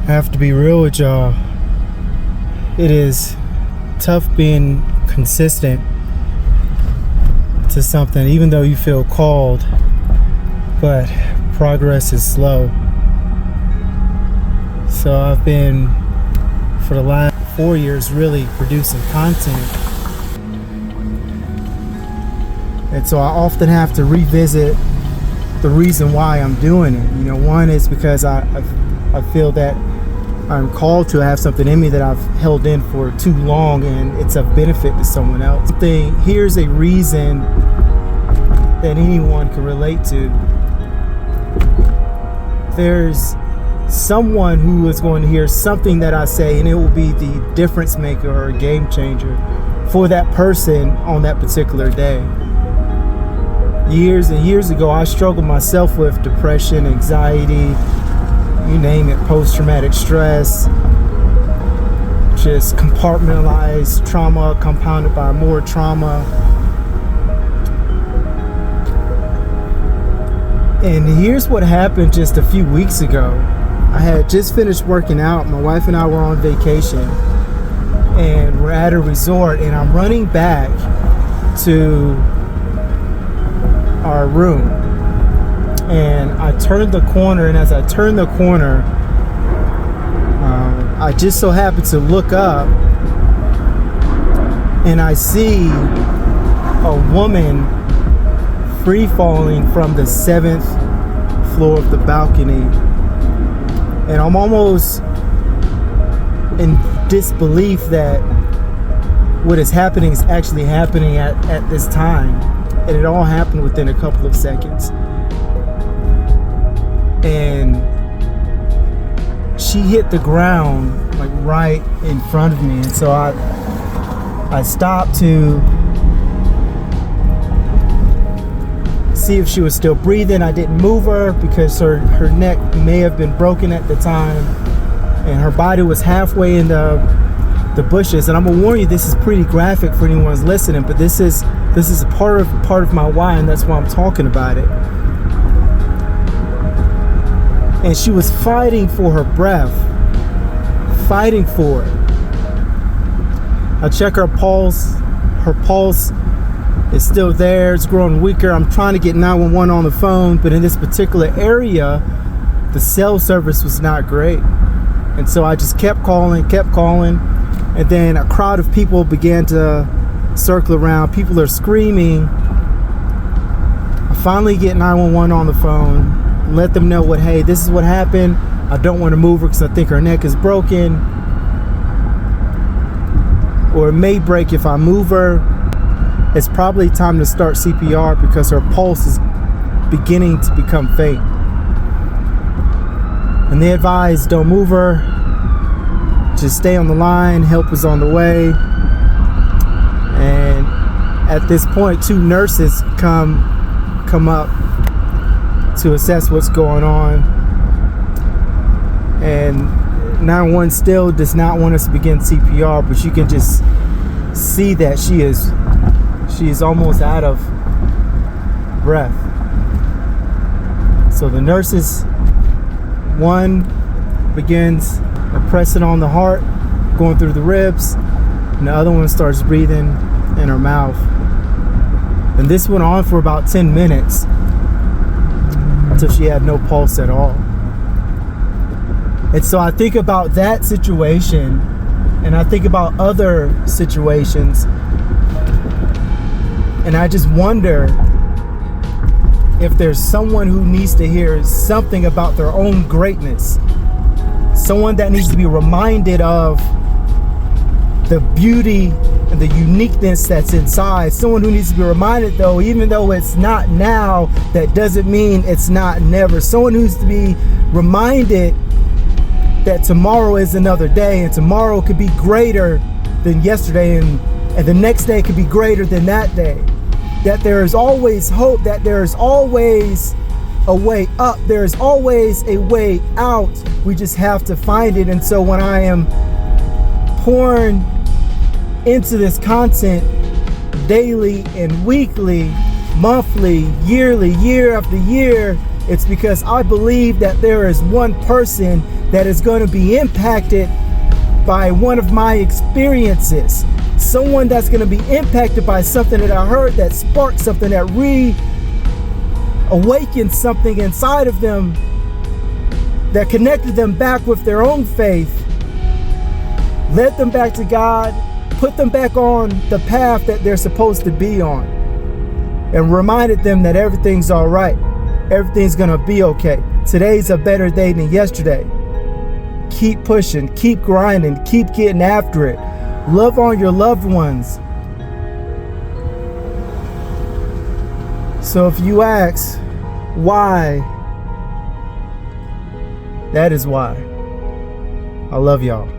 I have to be real with y'all. It is tough being consistent to something, even though you feel called, but progress is slow. So I've been, for the last 4 years, really producing content. And so I often have to revisit the reason why I'm doing it. One is because I feel that I'm called to have something in me that I've held in for too long, and it's of benefit to someone else. Here's a reason that anyone can relate to. There's someone who is going to hear something that I say, and it will be the difference maker or a game changer for that person on that particular day. Years and years ago, I struggled myself with depression, anxiety, you name it, post-traumatic stress, just compartmentalized trauma compounded by more trauma. And here's what happened just a few weeks ago. I had just finished working out. My wife and I were on vacation, and we're at a resort, and I'm running back to our room. And I turned the corner, and as I turned the corner, I just so happened to look up, and I see a woman free falling from the 7th floor of the balcony. And I'm almost in disbelief that what is happening is actually happening at this time. And it all happened within a couple of seconds. And she hit the ground like right in front of me. And so I stopped to see if she was still breathing. I didn't move her because her neck may have been broken at the time, and her body was halfway in the bushes. And I'm gonna warn you, this is pretty graphic for anyone who's listening, but this is a part of my why, and that's why I'm talking about it. And she was fighting for her breath, fighting for it. I check her pulse. Her pulse is still there. It's growing weaker. I'm trying to get 911 on the phone, but in this particular area, the cell service was not great. And so I just kept calling, and then a crowd of people began to circle around. People are screaming. I finally get 911 on the phone, let them know hey, this is what happened. I don't want to move her because I think her neck is broken, or it may break if I move her. It's probably time to start CPR because her pulse is beginning to become faint. And they advised, don't move her, just stay on the line, help is on the way. And at this point, 2 nurses come up to assess what's going on. And 911 still does not want us to begin CPR, but you can just see that she is almost out of breath. So the nurses, one begins pressing on the heart, going through the ribs, and the other one starts breathing in her mouth. And this went on for about 10 minutes until she had no pulse at all. And so I think about that situation, and I think about other situations, and I just wonder if there's someone who needs to hear something about their own greatness. Someone that needs to be reminded of the beauty and the uniqueness that's inside. Someone who needs to be reminded, though, even though it's not now, that doesn't mean it's not never. Someone who needs to be reminded that tomorrow is another day, and tomorrow could be greater than yesterday, and the next day could be greater than that day. That there is always hope, that there is always a way up, there is always a way out. We just have to find it. And so when I am pouring into this content daily and weekly, monthly, yearly, year after year, It's because I believe that there is one person that is going to be impacted by one of my experiences. Someone that's going to be impacted by something that I heard that sparked something, that reawakened something inside of them, that connected them back with their own faith, led them back to God, put them back on the path that they're supposed to be on, and reminded them that everything's all right. Everything's gonna be okay. Today's a better day than yesterday. Keep pushing, keep grinding, keep getting after it. Love on your loved ones. So if you ask why, that is why. I love y'all.